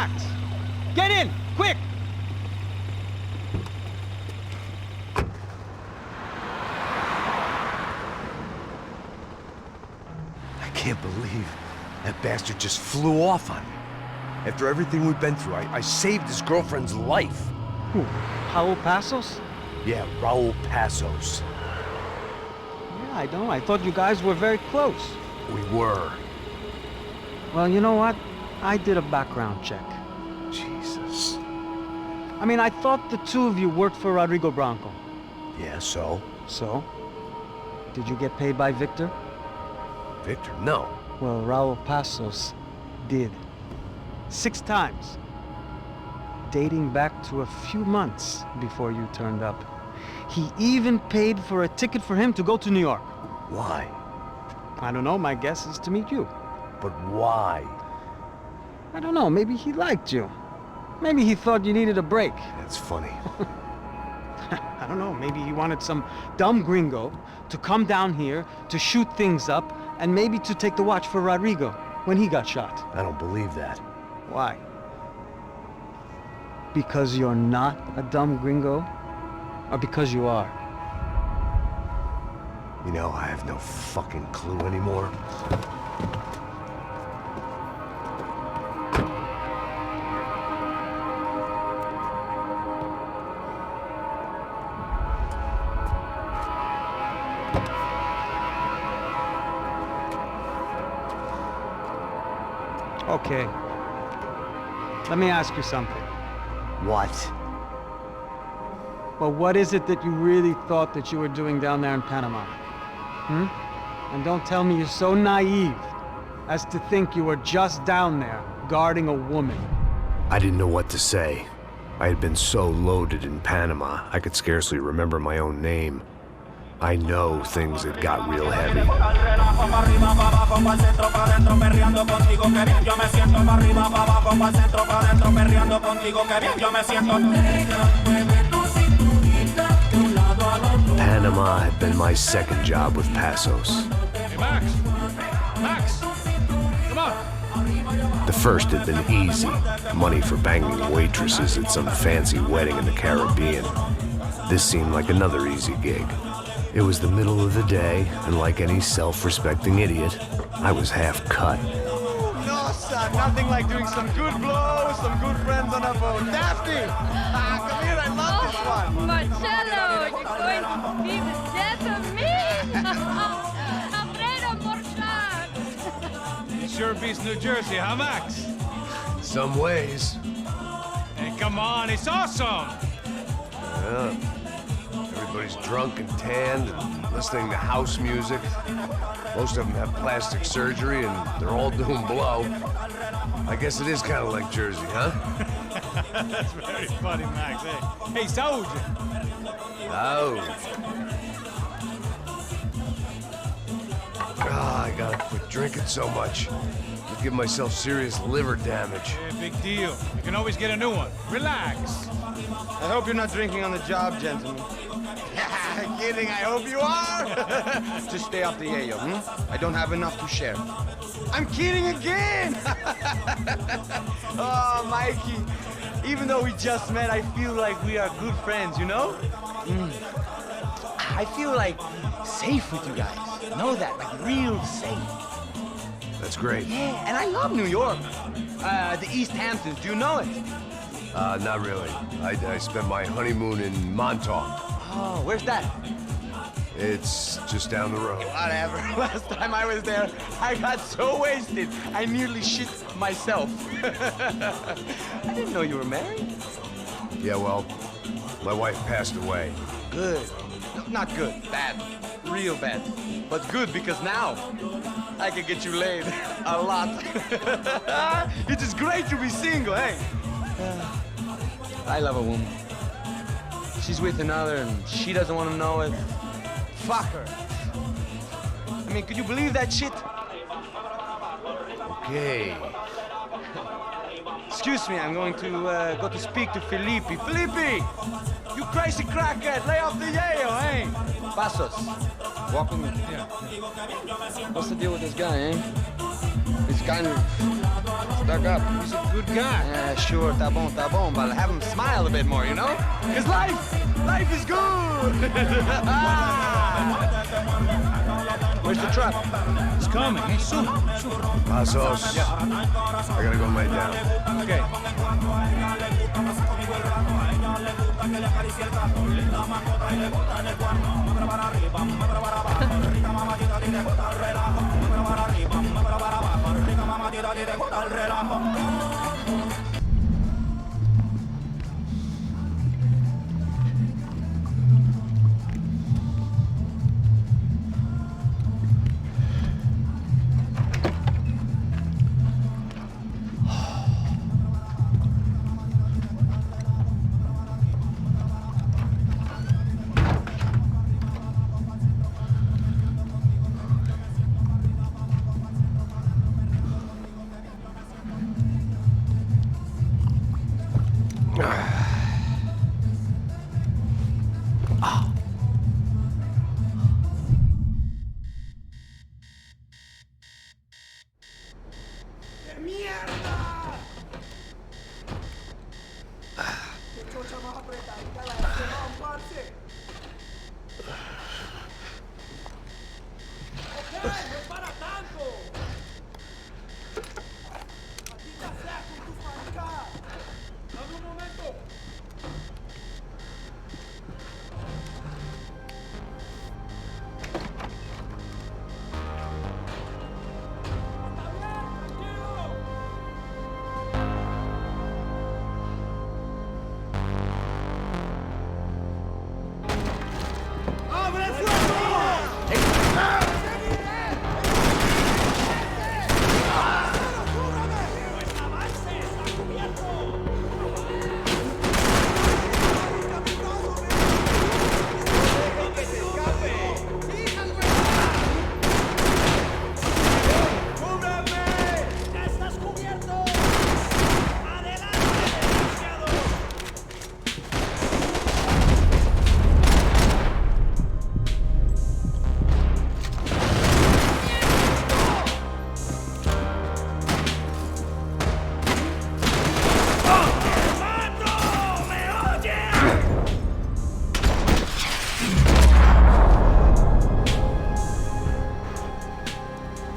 Max! Get in! Quick! I can't believe that bastard just flew off on me. After everything we've been through, I saved his girlfriend's life. Who? Raul Passos? Yeah, Raul Passos. Yeah, I know. I thought you guys were very close. We were. Well, you know what? I did a background check. Jesus. I mean, I thought the two of you worked for Rodrigo Branco. Yeah, so? So? Did you get paid by Victor? Victor, no. Well, Raul Passos did. 6 times. Dating back to a few months before you turned up. He even paid for a ticket for him to go to New York. Why? I don't know, my guess is to meet you. But why? I don't know, maybe he liked you. Maybe he thought you needed a break. That's funny. I don't know, maybe he wanted some dumb gringo to come down here to shoot things up and maybe to take the watch for Rodrigo when he got shot. I don't believe that. Why? Because you're not a dumb gringo? Or because you are? You know, I have no fucking clue anymore. Okay. Let me ask you something. What? Well, what is it that you really thought that you were doing down there in Panama? And don't tell me you're so naive as to think you were just down there guarding a woman. I didn't know what to say. I had been so loaded in Panama, I could scarcely remember my own name. I know things had got real heavy. Panama had been my second job with Passos. Hey, Max! Max! Come on! The first had been easy. Money for banging waitresses at some fancy wedding in the Caribbean. This seemed like another easy gig. It was the middle of the day, and like any self-respecting idiot, I was half cut. No, son, nothing like doing some good blows, some good friends on a boat. Daphne! Come here, I love this one. Marcello, you're going to be the death of me? Alfredo Borchardt. It sure beats New Jersey, huh, Max? Some ways. Hey, come on, it's awesome! Yeah. Everybody's drunk and tanned and listening to house music. Most of them have plastic surgery and they're all doing blow. I guess it is kind of like Jersey, huh? That's very funny, Max. Hey, Saúde! Oh. I gotta quit drinking so much. I'll give myself serious liver damage. Hey, big deal. You can always get a new one. Relax. I hope you're not drinking on the job, gentlemen. Kidding, I hope you are. Just stay off the yayo, I don't have enough to share. I'm kidding again. Oh, Mikey, even though we just met, I feel like we are good friends, you know? I feel like safe with you guys. Know that, like real safe. That's great. Yeah, and I love New York. The East Hamptons, do you know it? Not really. I spent my honeymoon in Montauk. Oh, where's that? It's just down the road. Whatever. Last time I was there, I got so wasted, I nearly shit myself. I didn't know you were married. Yeah, well, my wife passed away. Good. No, not good. Bad. Real bad. But good because now I can get you laid a lot. It is great to be single, hey? I love a woman. She's with another and she doesn't want to know it. Fuck her. I mean, could you believe that shit? Okay. Excuse me, I'm going to go to speak to Felipe. Felipe! You crazy crackhead! Lay off the yayo, hey? Passos, walk with me. Yeah. What's the deal with this guy, eh? He's kind of stuck up. He's a good guy. Yeah, sure, tá bom, but have him smile a bit more, you know? Cause life is good! Where's the truck? He's coming. Hey, soon. Passos. Yeah. I gotta go lay down. Okay.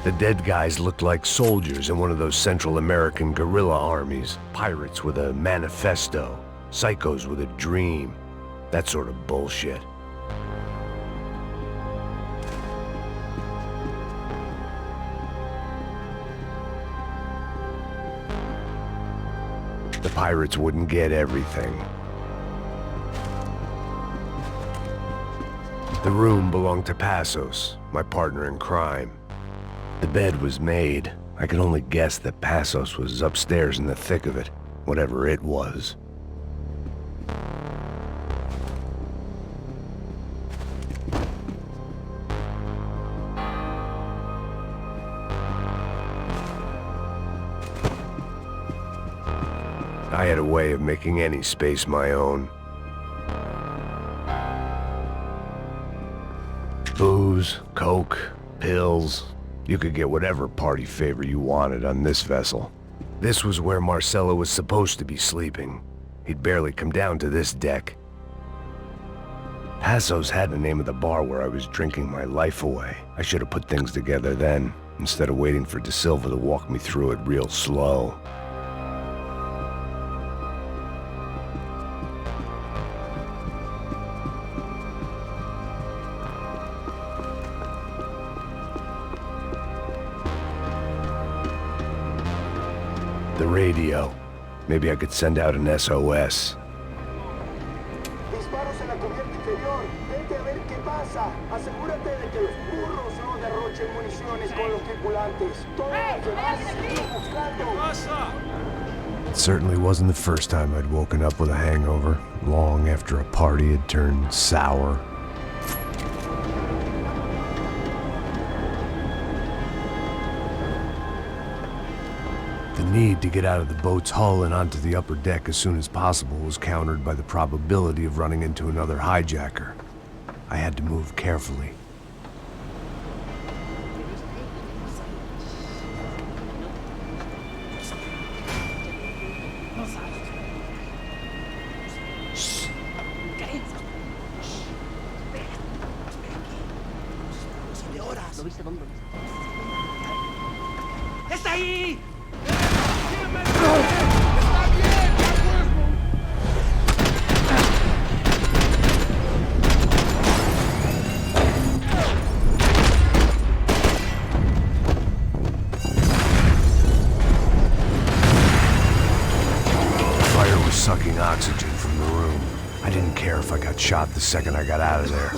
The dead guys looked like soldiers in one of those Central American guerrilla armies. Pirates with a manifesto. Psychos with a dream. That sort of bullshit. The pirates wouldn't get everything. The room belonged to Passos, my partner in crime. The bed was made. I could only guess that Passos was upstairs in the thick of it, whatever it was. I had a way of making any space my own. Booze, coke, pills. You could get whatever party favor you wanted on this vessel. This was where Marcelo was supposed to be sleeping. He'd barely come down to this deck. Passos had the name of the bar where I was drinking my life away. I should have put things together then, instead of waiting for De Silva to walk me through it real slow. The radio. Maybe I could send out an SOS. Disparos en la cubierta inferior. Vete a ver qué pasa. Asegúrate de que los burros no derrochen municiones con los tripulantes. Todos los demás siguen buscando. It certainly wasn't the first time I'd woken up with a hangover, long after a party had turned sour. The need to get out of the boat's hull and onto the upper deck as soon as possible was countered by the probability of running into another hijacker. I had to move carefully. ahí! Fire was sucking oxygen from the room. I didn't care if I got shot the second I got out of there.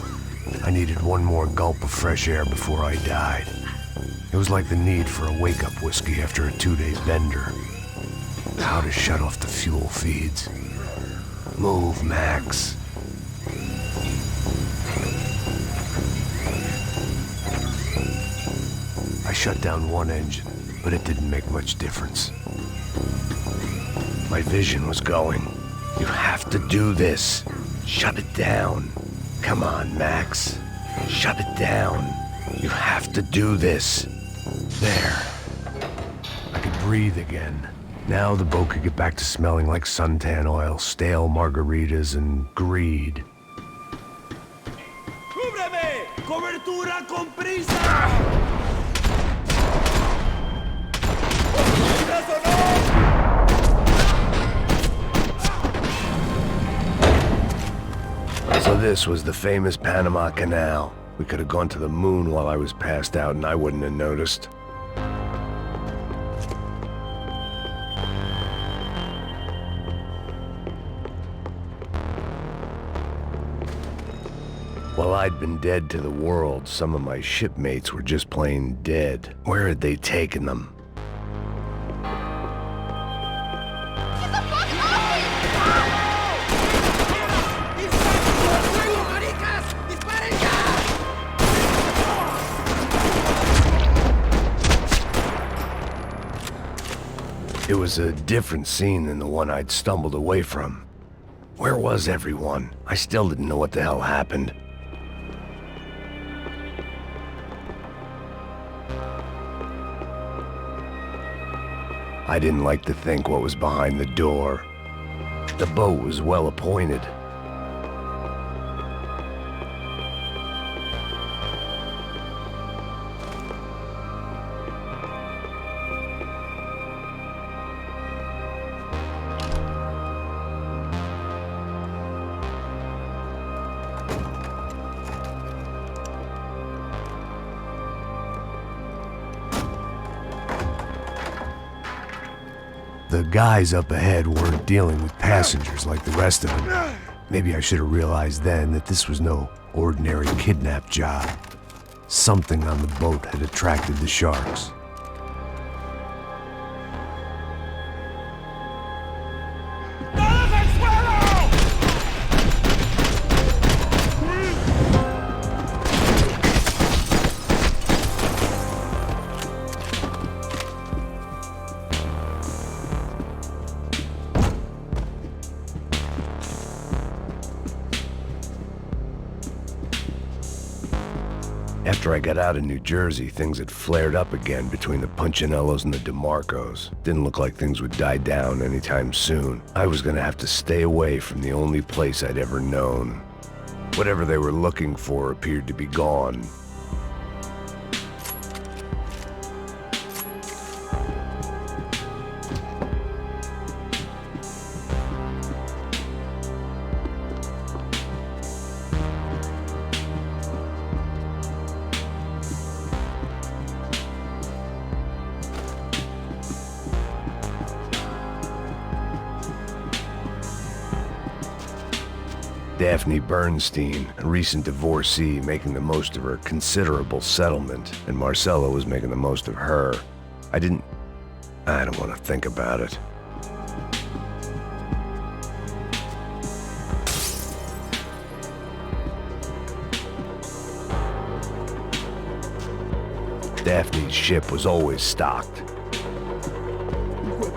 I needed one more gulp of fresh air before I died. It was like the need for a wake-up whiskey after a 2-day bender. How to shut off the fuel feeds. Move, Max. I shut down one engine, but it didn't make much difference. My vision was going. You have to do this. Shut it down. Come on, Max. Shut it down. You have to do this. There. I could breathe again. Now the boat could get back to smelling like suntan oil, stale margaritas, and greed. ¡Cúbreme! ¡Cobertura con prisa! So this was the famous Panama Canal. We could have gone to the moon while I was passed out and I wouldn't have noticed. While I'd been dead to the world, some of my shipmates were just plain dead. Where had they taken them? It was a different scene than the one I'd stumbled away from. Where was everyone? I still didn't know what the hell happened. I didn't like to think what was behind the door. The boat was well appointed. The guys up ahead weren't dealing with passengers like the rest of them. Maybe I should have realized then that this was no ordinary kidnap job. Something on the boat had attracted the sharks. After I got out of New Jersey, things had flared up again between the Punchinellos and the DeMarcos. Didn't look like things would die down anytime soon. I was gonna have to stay away from the only place I'd ever known. Whatever they were looking for appeared to be gone. Daphne Bernstein, a recent divorcee, making the most of her considerable settlement, and Marcella was making the most of her. I don't want to think about it. Daphne's ship was always stocked.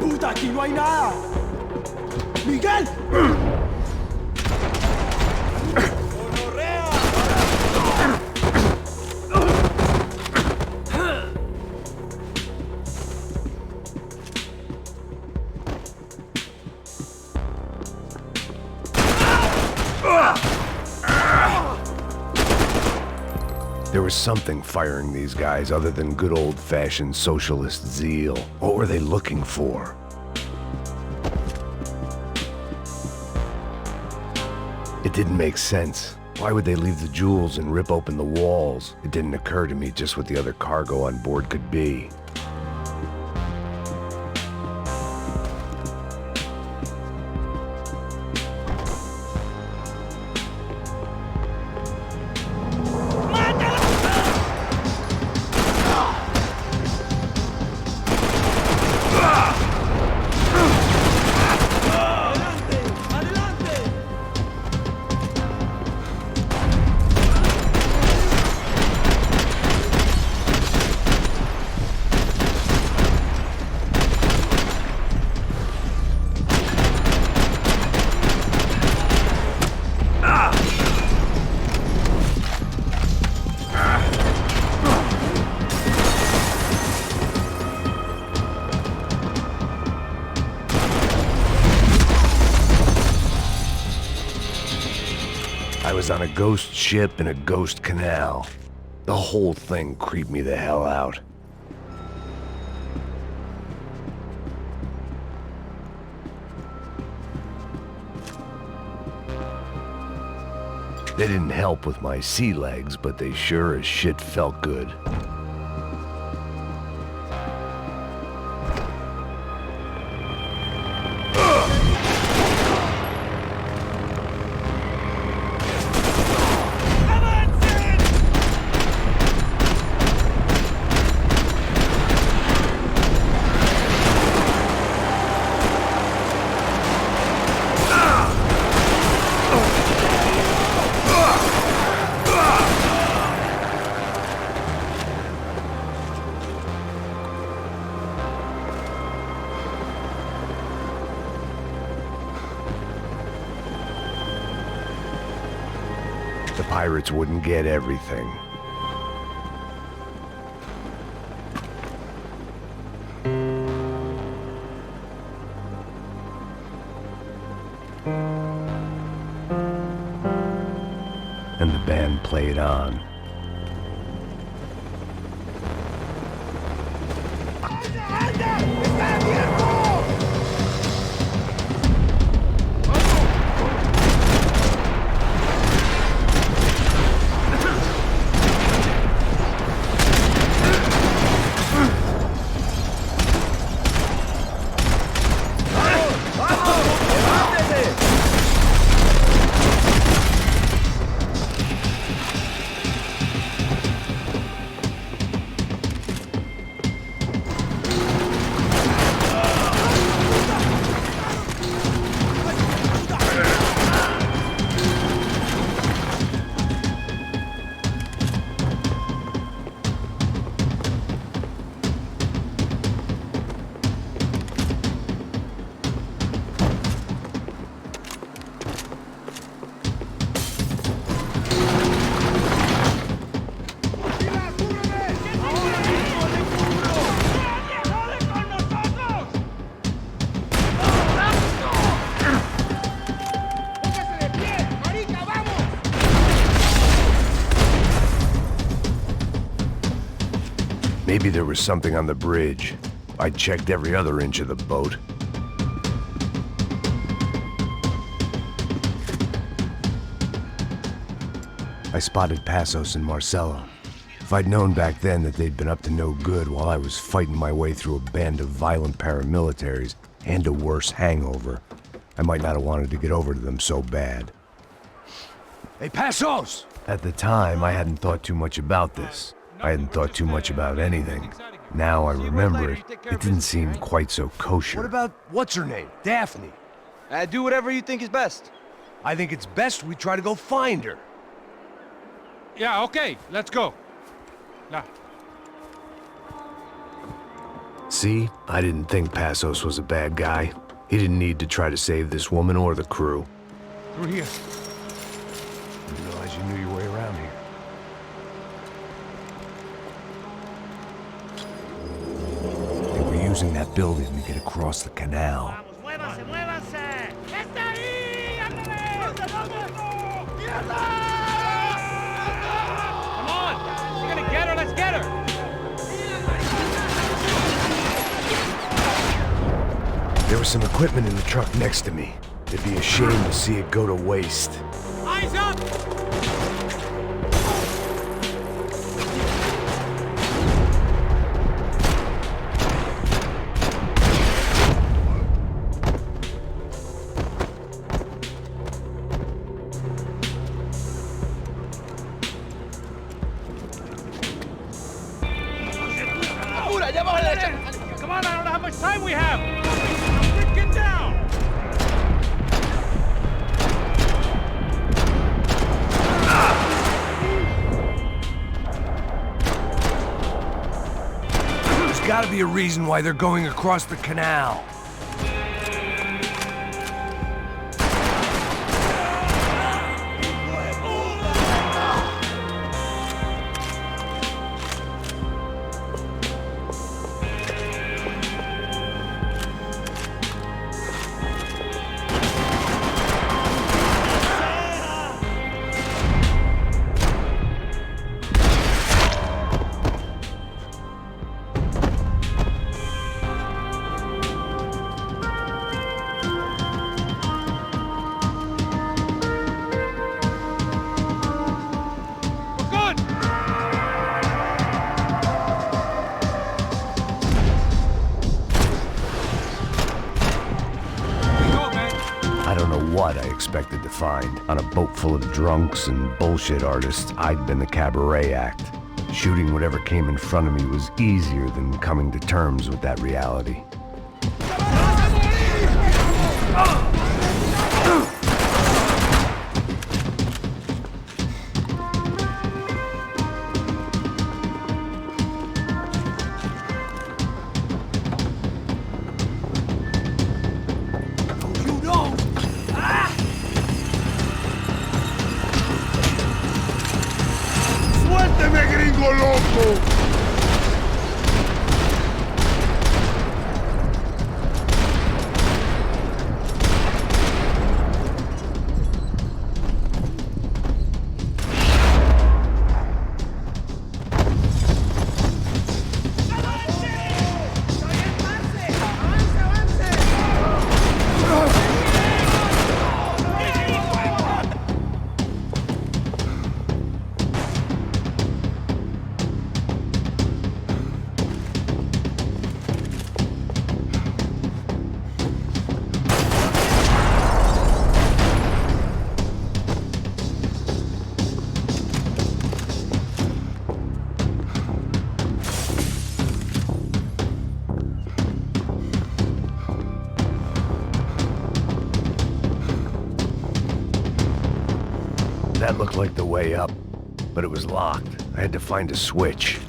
¡Puta, aquí no hay nada! ¡Miguel! There There was something firing these guys other than good old-fashioned socialist zeal. What were they looking for? It didn't make sense. Why would they leave the jewels and rip open the walls? It didn't occur to me just what the other cargo on board could be. I was on a ghost ship in a ghost canal. The whole thing creeped me the hell out. They didn't help with my sea legs, but they sure as shit felt good. The pirates wouldn't get everything. And the band played on. Maybe there was something on the bridge. I checked every other inch of the boat. I spotted Passos and Marcelo. If I'd known back then that they'd been up to no good while I was fighting my way through a band of violent paramilitaries and a worse hangover, I might not have wanted to get over to them so bad. Hey, Passos! At the time, I hadn't thought too much about this. I hadn't thought too much about anything. Now I remember it, it didn't seem quite so kosher. What about what's-her-name? Daphne. Do whatever you think is best. I think it's best we try to go find her. Yeah, okay, let's go. Nah. See, I didn't think Passos was a bad guy. He didn't need to try to save this woman or the crew. Through here. Didn't realize you knew your way around here. They were using that building to get across the canal. ¡Muévanse, muévanse! ¡Está ahí! ¡Ándale! ¡Mierda! Come on! Let's get her! There was some equipment in the truck next to me. It'd be a shame to see it go to waste. Eyes up! Come on, I don't know how much time we have! Get down! There's gotta be a reason why they're going across the canal. I don't know what I expected to find. On a boat full of drunks and bullshit artists, I'd been the cabaret act. Shooting whatever came in front of me was easier than coming to terms with that reality. ¡Suélteme, gringo loco! That looked like the way up, but it was locked. I had to find a switch.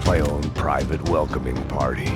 My own private welcoming party.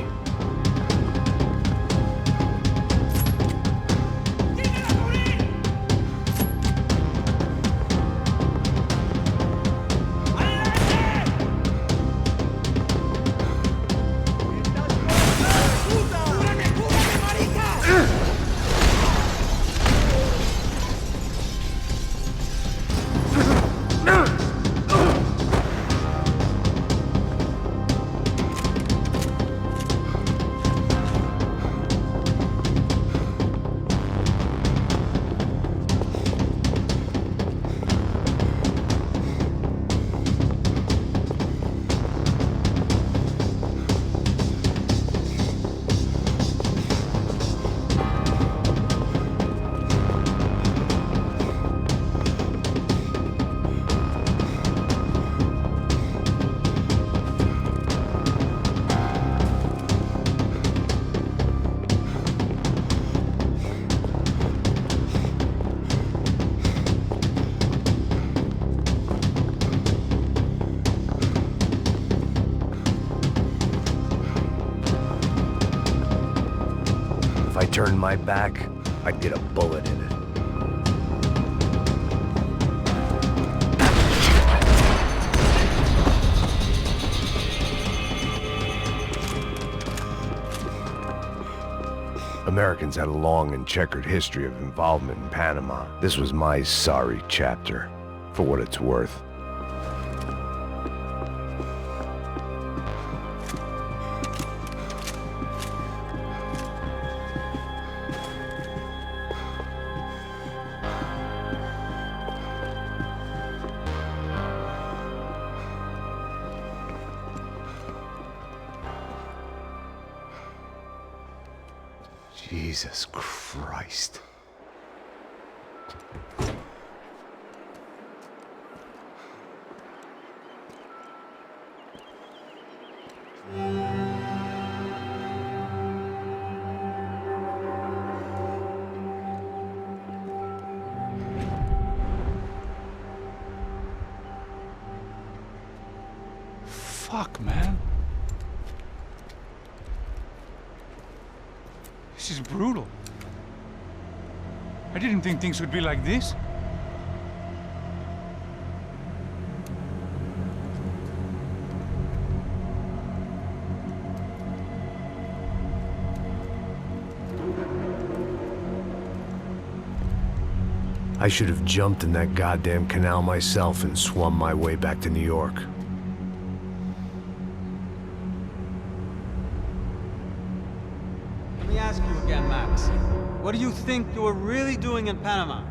turned my back, I'd get a bullet in it. Americans had a long and checkered history of involvement in Panama. This was my sorry chapter, for what it's worth. Jesus Christ. Fuck, man. This is brutal. I didn't think things would be like this. I should have jumped in that goddamn canal myself and swum my way back to New York. Let me ask you again, Max. What do you think you were really doing in Panama?